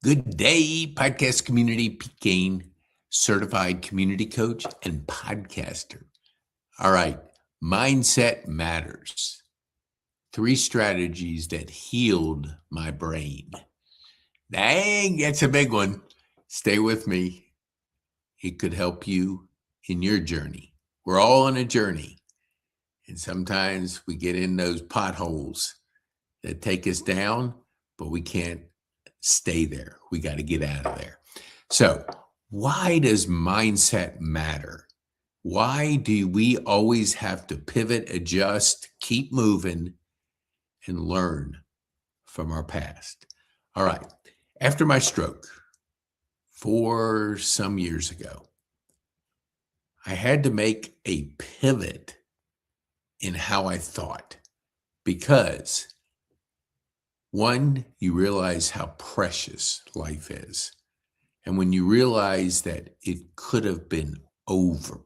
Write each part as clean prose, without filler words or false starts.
Good day, podcast community. Pete Gain, certified community coach and podcaster. All right, mindset matters. 3 strategies that healed my brain. Dang, that's a big one. Stay with me. It could help you in your journey. We're all on a journey, and sometimes we get in those potholes that take us down, but we can't stay there. We got to get out of there. So, why does mindset matter? Why do we always have to pivot, adjust, keep moving, and learn from our past? All right. After my stroke, for some years ago, I had to make a pivot in how I thought because one, you realize how precious life is. And when you realize that it could have been over,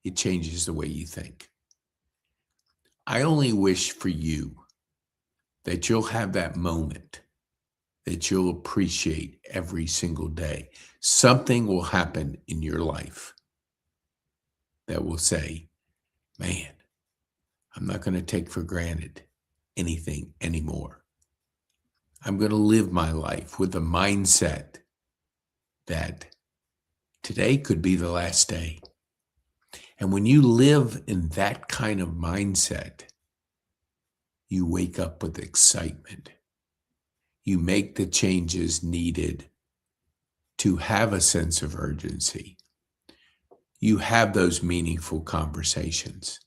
it changes the way you think. I only wish for you that you'll have that moment, that you'll appreciate every single day. Something will happen in your life that will say, man, I'm not going to take for granted anything anymore. I'm going to live my life with the mindset that today could be the last day. And when you live in that kind of mindset, you wake up with excitement. You make the changes needed to have a sense of urgency. You have those meaningful conversations.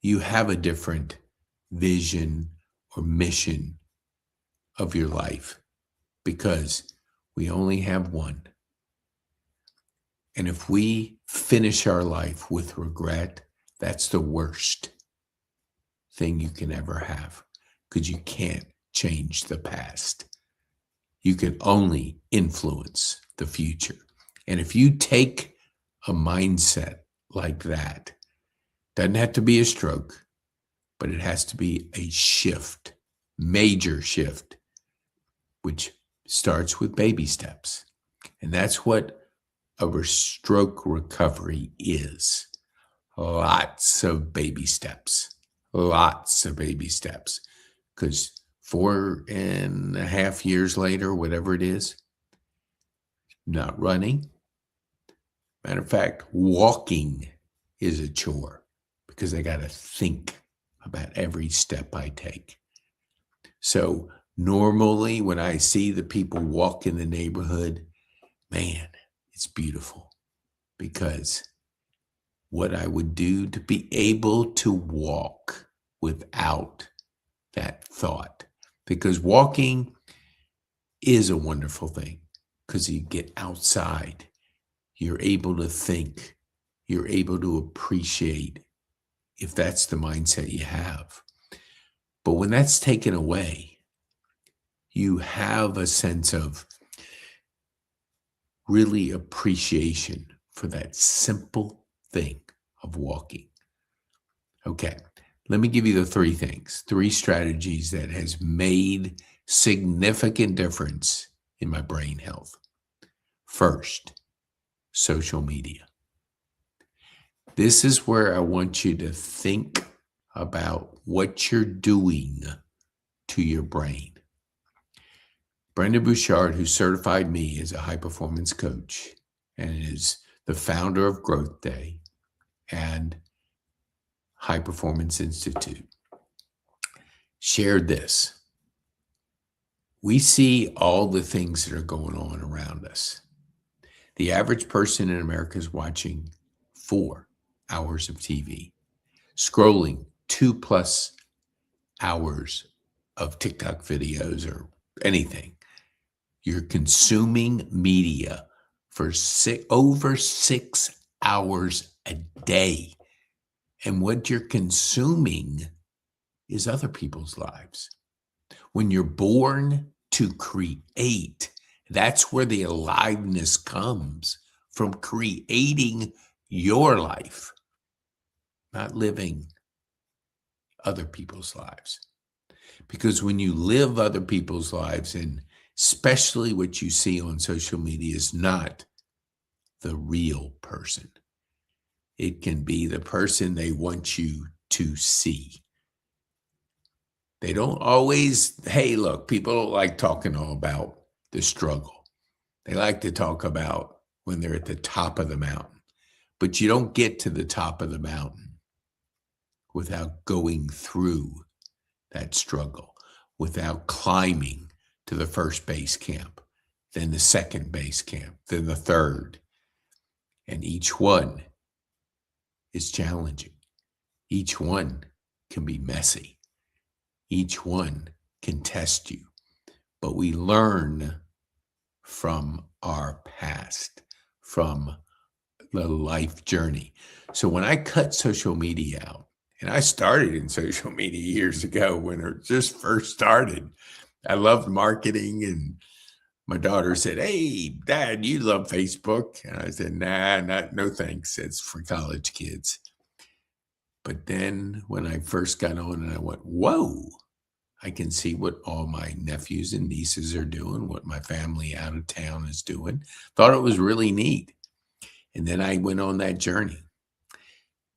You have a different vision or mission of your life because we only have one. And if we finish our life with regret, that's the worst thing you can ever have because you can't change the past. You can only influence the future. And if you take a mindset like that, doesn't have to be a stroke, but it has to be a shift, major shift, which starts with baby steps. And that's what a stroke recovery is. Lots of baby steps. Because 4.5 years later, whatever it is, not running. Matter of fact, walking is a chore because I got to think about every step I take. So normally when I see the people walk in the neighborhood, man, it's beautiful because what I would do to be able to walk without that thought, because walking is a wonderful thing because you get outside, you're able to think, you're able to appreciate if that's the mindset you have. But when that's taken away, you have a sense of really appreciation for that simple thing of walking. Okay, let me give you the 3 things, 3 strategies that has made significant difference in my brain health. First, social media. This is where I want you to think about what you're doing to your brain. Brendon Burchard, who certified me as a high-performance coach and is the founder of Growth Day and High Performance Institute, shared this. We see all the things that are going on around us. The average person in America is watching 4 hours of TV, scrolling 2+ hours of TikTok videos or anything. You're consuming media for over 6 hours a day. And what you're consuming is other people's lives. When you're born to create, that's where the aliveness comes from, creating your life, not living other people's lives. Because when you live other people's lives and especially what you see on social media, is not the real person. It can be the person they want you to see. They don't always, hey, look, people don't like talking all about the struggle. They like to talk about when they're at the top of the mountain. But you don't get to the top of the mountain without going through that struggle, without climbing to the first base camp, then the second base camp, then the third. And each one is challenging. Each one can be messy. Each one can test you. But we learn from our past, from the life journey. So when I cut social media out, and I started in social media years ago when it just first started, I loved marketing, and my daughter said, "Hey, Dad, you love Facebook." And I said, "Nah, no thanks. It's for college kids." But then when I first got on and I went, whoa, I can see what all my nephews and nieces are doing, what my family out of town is doing. Thought it was really neat. And then I went on that journey.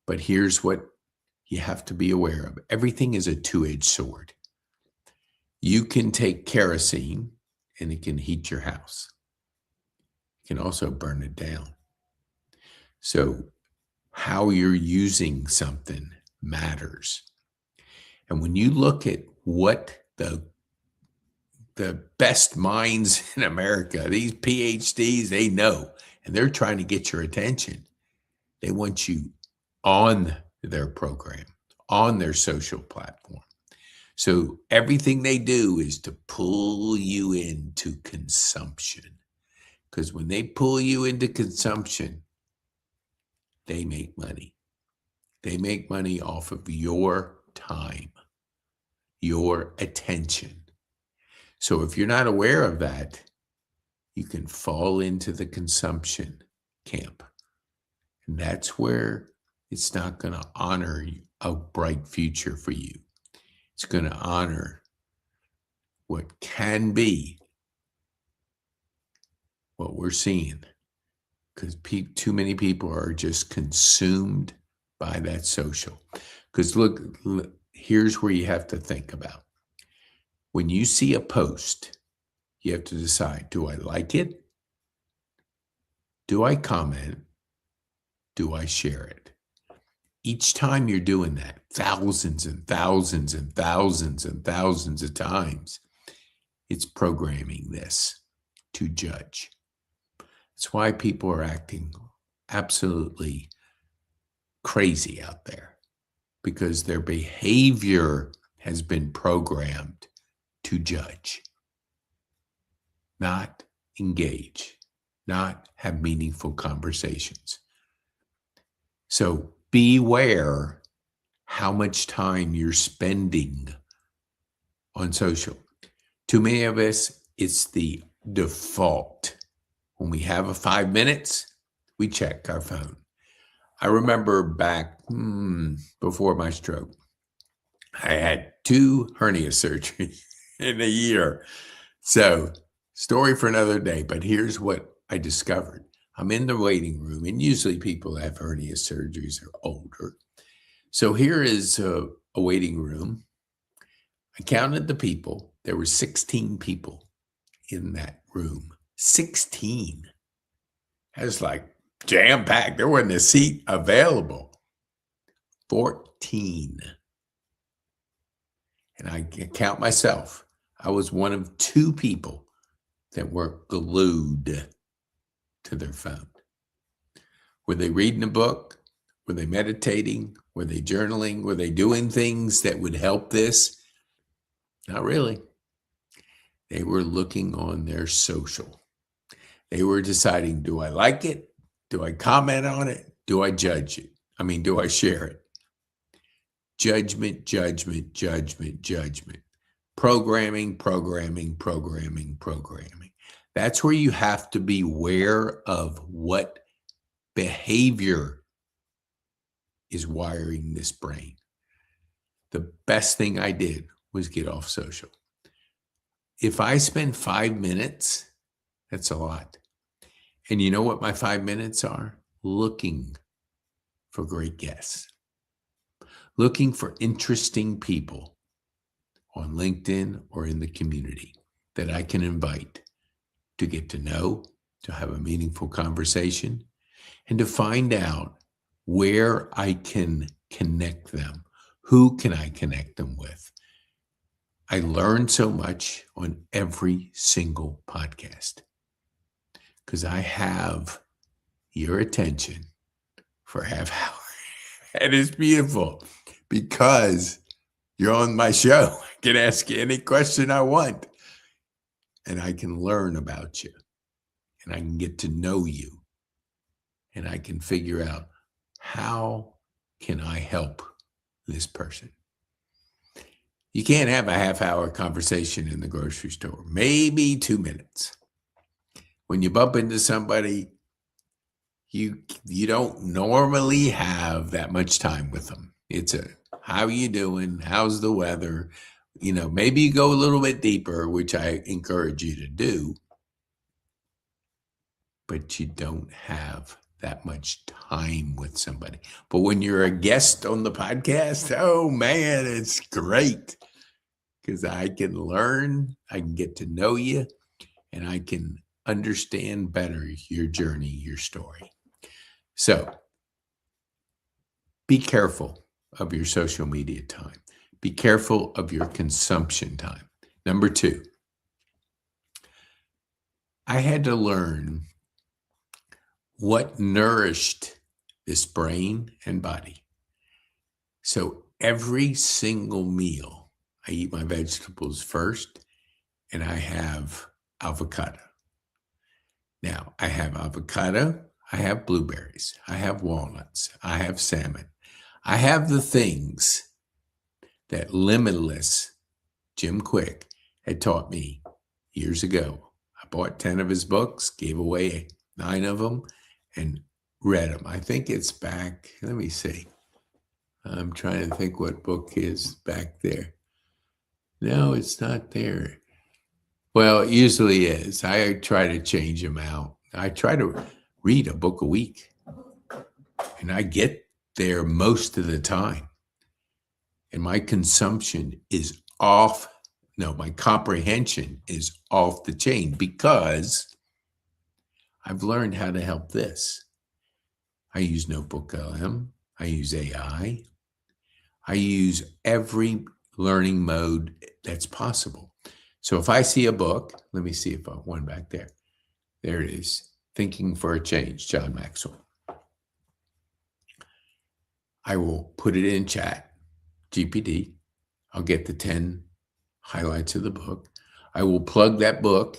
But here's what you have to be aware of. Everything is a two-edged sword. You can take kerosene and it can heat your house. It can also burn it down. So how you're using something matters. And when you look at what the best minds in America, these PhDs, they know, and they're trying to get your attention. They want you on their program, on their social platform. So everything they do is to pull you into consumption. Because when they pull you into consumption, they make money. They make money off of your time, your attention. So if you're not aware of that, you can fall into the consumption camp. And that's where it's not going to honor a bright future for you. It's going to honor what can be what we're seeing, because too many people are just consumed by that social. Because look, here's where you have to think about. When you see a post, you have to decide, do I like it? Do I comment? Do I share it? Each time you're doing that, thousands and thousands and thousands and thousands of times, it's programming this to judge. That's why people are acting absolutely crazy out there, because their behavior has been programmed to judge, not engage, not have meaningful conversations. So beware how much time you're spending on social. Too many of us, it's the default. When we have 5 minutes, we check our phone. I remember back before my stroke, I had 2 hernia surgeries in a year. So, story for another day, but here's what I discovered. I'm in the waiting room, and usually people that have hernia surgeries are older. So here is a waiting room. I counted the people. There were 16 people in that room. 16. I was like jam-packed. There wasn't a seat available. 14. And I count myself. I was one of 2 people that were glued to their phone. Were they reading a book? Were they meditating? Were they journaling? Were they doing things that would help this? Not really. They were looking on their social. They were deciding, do I like it? Do I comment on it? Do I judge it? Do I share it? Judgment, judgment, judgment, judgment. Programming, programming, programming, programming. That's where you have to be aware of what behavior is wiring this brain. The best thing I did was get off social. if I spend 5 minutes, that's a lot. And you know what my 5 minutes are? Looking for great guests, looking for interesting people on LinkedIn or in the community that I can invite to get to know, to have a meaningful conversation, and to find out where I can connect them. Who can I connect them with? I learn so much on every single podcast because I have your attention for half hour. And it's beautiful because you're on my show. I can ask you any question I want, and I can learn about you, and I can get to know you, and I can figure out how can I help this person. You can't have a half-hour conversation in the grocery store, maybe 2 minutes. When you bump into somebody, you don't normally have that much time with them. It's a, how you doing? How's the weather? Maybe you go a little bit deeper, which I encourage you to do, but you don't have that much time with somebody. But when you're a guest on the podcast, oh man, it's great because I can learn, I can get to know you, and I can understand better your journey, your story. So be careful of your social media time. Be careful of your consumption time. Number 2, I had to learn what nourished this brain and body. So every single meal, I eat my vegetables first, and I have avocado. Now, I have avocado, I have blueberries, I have walnuts, I have salmon. I have the things that Limitless Jim Kwik had taught me years ago. I bought 10 of his books, gave away 9 of them, and read them. I think it's back, let me see. I'm trying to think what book is back there. No, it's not there. Well, it usually is. I try to change them out. I try to read a book a week, and I get there most of the time. And my consumption is off. No, my comprehension is off the chain because I've learned how to help this. I use Notebook LM. I use AI. I use every learning mode that's possible. So if I see a book, let me see if I one back there. There it is. Thinking for a Change, John Maxwell. I will put it in chat, GPT. I'll get the 10 highlights of the book. I will plug that book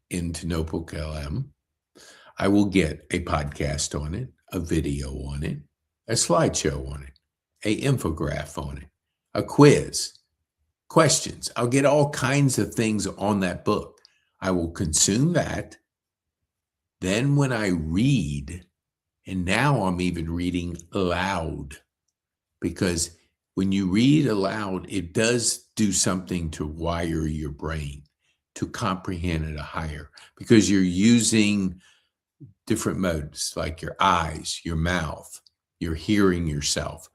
into Notebook LM. I will get a podcast on it, a video on it, a slideshow on it, an infographic on it, a quiz, questions. I'll get all kinds of things on that book. I will consume that. Then when I read, and now I'm even reading aloud, because when you read aloud, it does do something to wire your brain to comprehend at a higher, because you're using different modes like your eyes, your mouth, you're hearing yourself.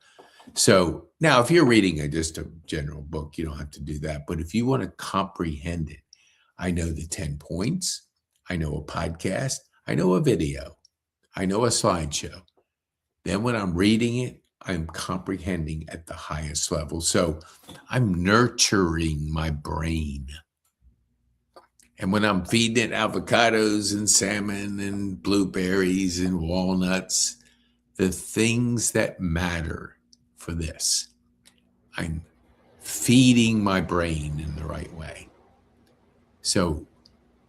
So now if you're reading just a general book, you don't have to do that. But if you want to comprehend it, I know the 10 points, I know a podcast, I know a video, I know a slideshow. Then when I'm reading it, I'm comprehending at the highest level. So I'm nurturing my brain. And when I'm feeding it avocados and salmon and blueberries and walnuts, the things that matter for this, I'm feeding my brain in the right way. So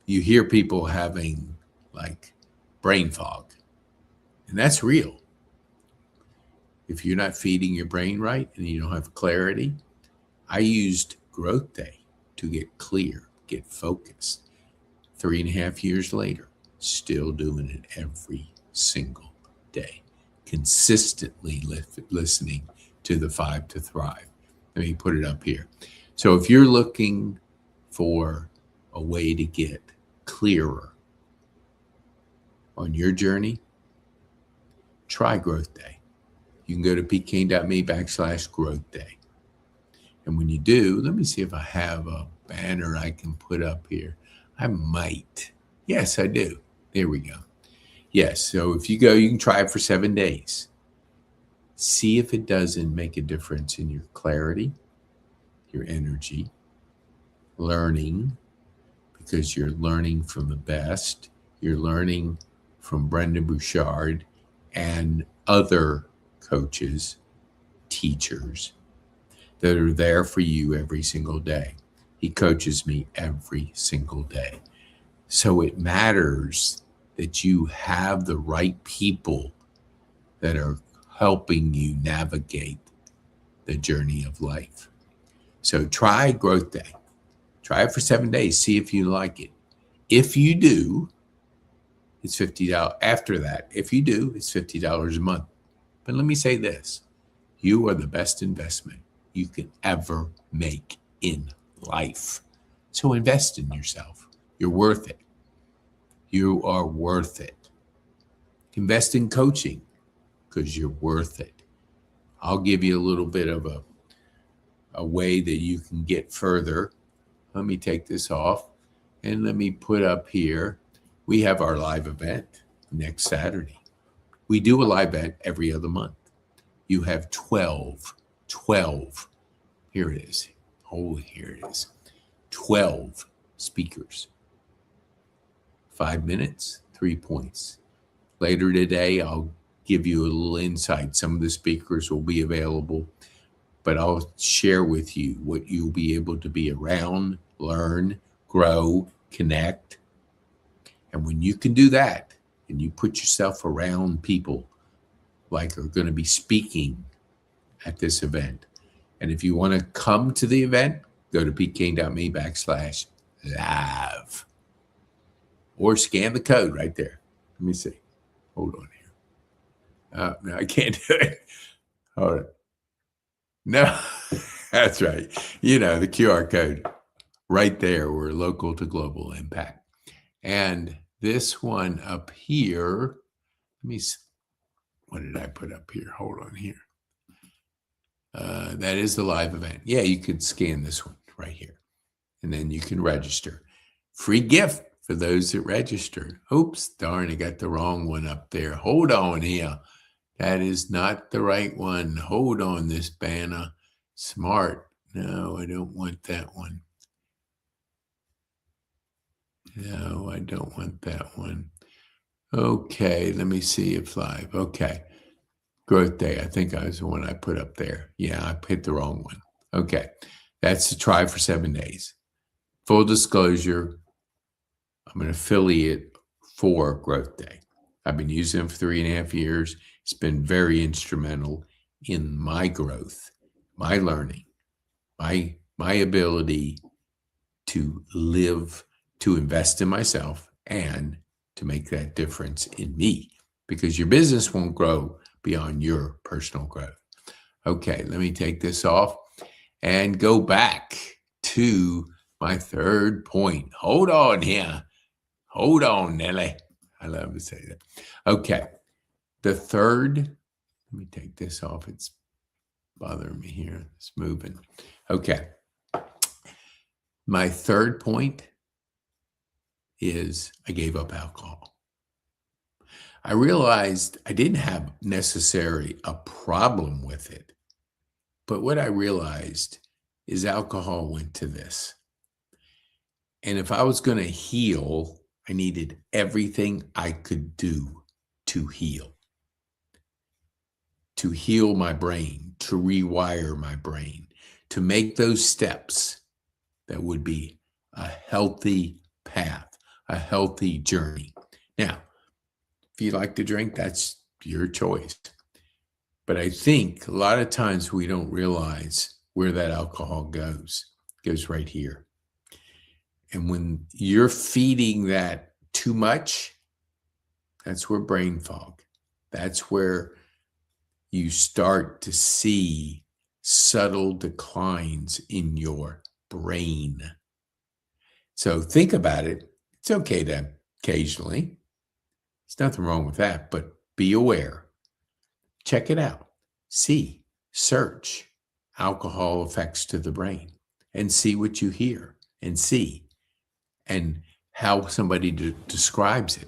you hear people having like brain fog, and that's real. If you're not feeding your brain right and you don't have clarity, I used Growth Day to get clear, get focused. 3.5 years later, still doing it every single day, consistently listening to the 5 to Thrive. Let me put it up here. So if you're looking for a way to get clearer on your journey, try Growth Day. You can go to pkane.me/growth day. And when you do, let me see if I have a banner I can put up here. I might. Yes, I do. There we go. Yes, so if you go, you can try it for 7 days. See if it doesn't make a difference in your clarity, your energy, learning, because you're learning from the best. You're learning from Brendon Burchard and other coaches, teachers that are there for you every single day. He coaches me every single day. So it matters that you have the right people that are helping you navigate the journey of life. So try Growth Day. Try it for 7 days. See if you like it. If you do, it's $50. After that, if you do, it's $50 a month. But let me say this. You are the best investment you can ever make in life. So invest in yourself. You're worth it. You are worth it. Invest in coaching because you're worth it. I'll give you a little bit of a way that you can get further. Let me take this off and let me put up here. We have our live event next Saturday. We do a live event every other month. You have 12. Here it is. Oh, here it is. 12 speakers. 5 minutes, 3 points. Later today, I'll give you a little insight. Some of the speakers will be available, but I'll share with you what you'll be able to be around, learn, grow, connect. And when you can do that, and you put yourself around people like are going to be speaking at this event. And if you want to come to the event, go to pkane.me/live or scan the code right there. Let me see. Hold on here. No, I can't do it. Hold on. No, that's right. You know, the QR code right there. We're local to global impact. And this one up here, let me see. What did I put up here? Hold on here. That is the live event. Yeah, you could scan this one right here. And then you can register. Free gift for those that register. Oops, darn, I got the wrong one up there. Hold on here. That is not the right one. Hold on, this banner. Smart. No, I don't want that one. No, I don't want that one. Okay, let me see if live. Okay. Growth Day. I think I was the one I put up there. Yeah, I hit the wrong one. Okay. That's to try for 7 days. Full disclosure, I'm an affiliate for Growth Day. I've been using it for 3.5 years. It's been very instrumental in my growth, my learning, my ability to live, to invest in myself, and to make that difference in me, because your business won't grow beyond your personal growth. Okay, let me take this off and go back to my third point. Hold on here. Hold on, Nelly. I love to say that. Okay, the third, let me take this off. It's bothering me here. It's moving. Okay. My third point is I gave up alcohol. I realized I didn't have necessarily a problem with it, but what I realized is alcohol went to this. And if I was going to heal, I needed everything I could do to heal my brain, to rewire my brain, to make those steps that would be a healthy path, a healthy journey. Now, if you like to drink, that's your choice. But I think a lot of times we don't realize where that alcohol goes. It goes right here. And when you're feeding that too much, that's where brain fog. That's where you start to see subtle declines in your brain. So think about it. It's okay to occasionally. There's nothing wrong with that, but be aware. Check it out. See, search alcohol effects to the brain and see what you hear and see and how somebody describes it.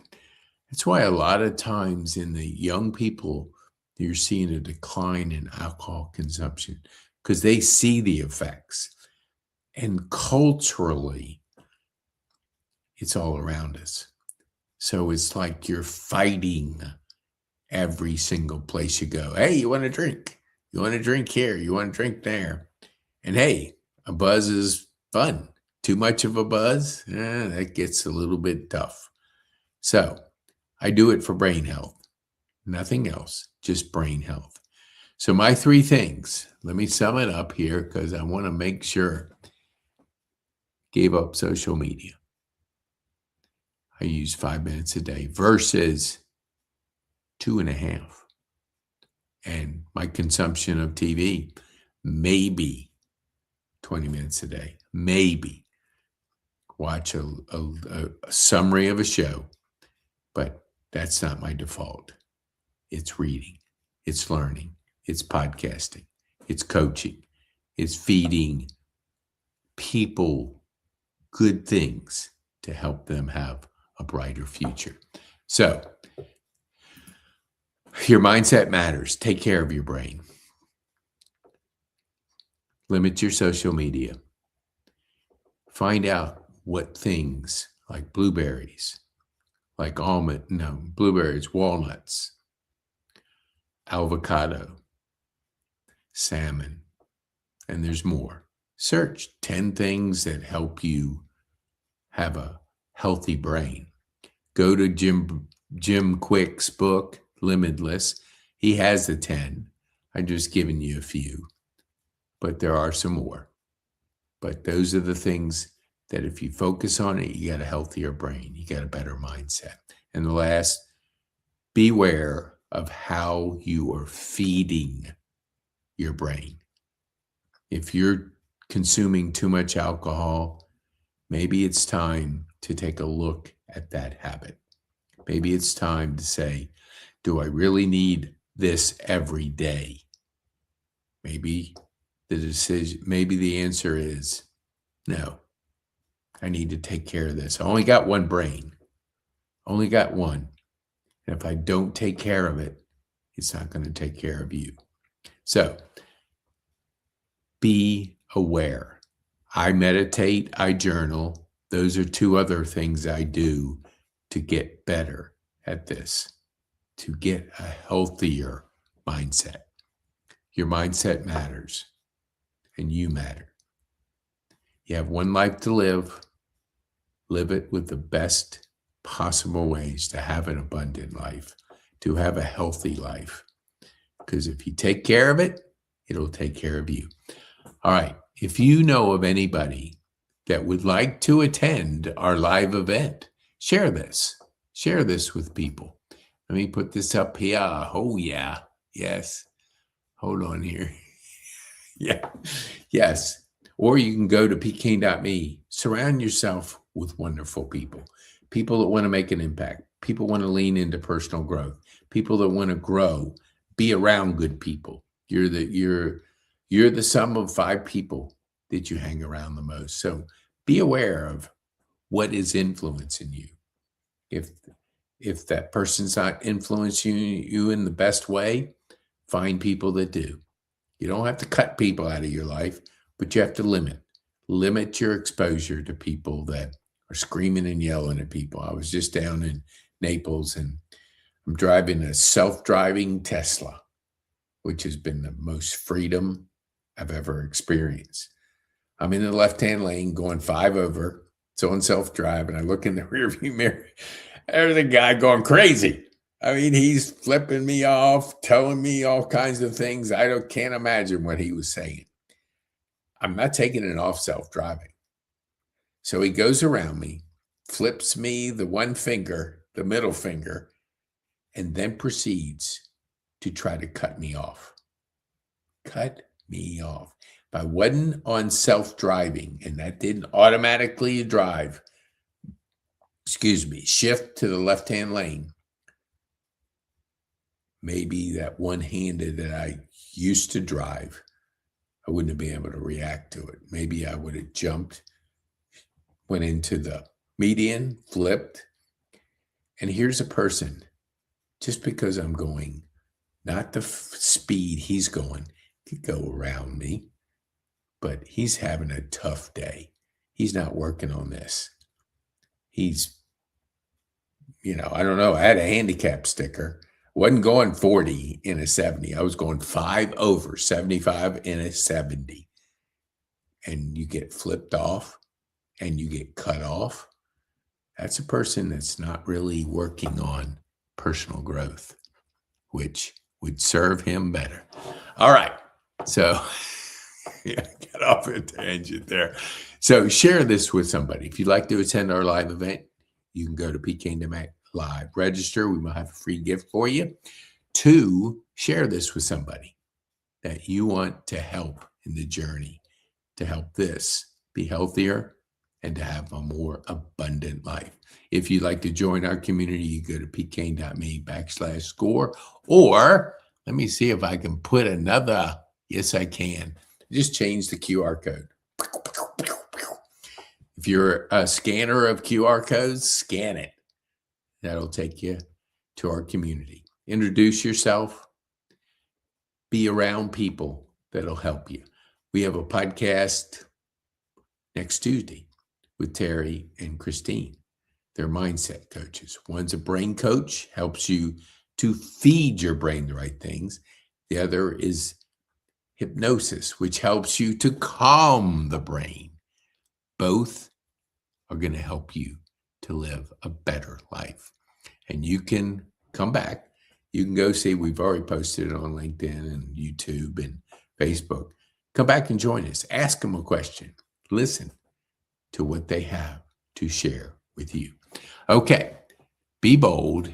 That's why a lot of times in the young people, you're seeing a decline in alcohol consumption because they see the effects. And culturally, it's all around us. So it's like you're fighting every single place you go. Hey, you want to drink? You want to drink here? You want to drink there? And hey, a buzz is fun. Too much of a buzz, that gets a little bit tough. So I do it for brain health. Nothing else, just brain health. So my 3 things, let me sum it up here because I want to make sure. Gave up social media. I use 5 minutes a day versus 2.5. And my consumption of TV, maybe 20 minutes a day, maybe. Watch a summary of a show, but that's not my default. It's reading, it's learning, it's podcasting, it's coaching, it's feeding people good things to help them have a brighter future. So your mindset matters. Take care of your brain. Limit your social media. Find out what things like blueberries, like blueberries, walnuts, avocado, salmon, and there's more. Search 10 things that help you have a healthy brain. Go to Jim Quick's book, Limitless. He has the 10. I'm just giving you a few, but there are some more. But those are the things that if you focus on it, you got a healthier brain, you got a better mindset. And the last, beware of how you are feeding your brain. If you're consuming too much alcohol, maybe it's time to take a look at that habit. Maybe it's time to say, do I really need this every day? Maybe the answer is no. I need to take care of this. I only got one brain. Only got one. And if I don't take care of it, it's not going to take care of you. So be aware. I meditate, I journal. Those are 2 other things I do to get better at this, to get a healthier mindset. Your mindset matters, and you matter. You have one life to live. Live it with the best possible ways to have an abundant life, to have a healthy life. Because if you take care of it, it'll take care of you. All right. If you know of anybody that would like to attend our live event, share this. Share this with people. Let me put this up here. Oh, yeah. Yes. Hold on here. Yeah. Yes. Or you can go to pkane.me. Surround yourself with wonderful people. People that want to make an impact. People want to lean into personal growth. People that want to grow. Be around good people. You're the sum of 5 people that you hang around the most. So be aware of what is influencing you. If that person's not influencing you in the best way, find people that do. You don't have to cut people out of your life, but you have to limit your exposure to people that are screaming and yelling at people. I was just down in Naples and I'm driving a self-driving Tesla, which has been the most freedom I've ever experienced. I'm in the left-hand lane going 5 over. It's on self-drive, and I look in the rearview mirror. There's a guy going crazy. I mean, he's flipping me off, telling me all kinds of things. Can't imagine what he was saying. I'm not taking it off self-driving. So he goes around me, flips me the one finger, the middle finger, and then proceeds to try to cut me off. Cut me off. If I wasn't on self-driving and that didn't automatically drive, shift to the left-hand lane, maybe that one-handed that I used to drive, I wouldn't have been able to react to it. Maybe I would have jumped, went into the median, flipped. And here's a person, just because I'm going, not the speed he's going, could go around me, but he's having a tough day. He's not working on this. He's, I don't know. I had a handicap sticker. Wasn't going 40 in a 70. I was going 5 over 75 in a 70. And you get flipped off and you get cut off. That's a person that's not really working on personal growth, which would serve him better. All right. So yeah, got off a tangent there. So share this with somebody. If you'd like to attend our live event, you can go to PK Live, register. We might have a free gift for you. 2, share this with somebody that you want to help in the journey to help this be healthier and to have a more abundant life. If you'd like to join our community, you go to pkane.me/score, or let me see if I can put another. Yes, I can. Just change the QR code. If you're a scanner of QR codes, scan it. That'll take you to our community. Introduce yourself. Be around people that'll help you. We have a podcast next Tuesday with Terry and Christine. They're mindset coaches. One's a brain coach, helps you to feed your brain the right things. The other is hypnosis, which helps you to calm the brain. Both are going to help you to live a better life. And you can come back. You can go see, we've already posted it on LinkedIn and YouTube and Facebook. Come back and join us. Ask them a question. Listen to what they have to share with you. Okay. Be bold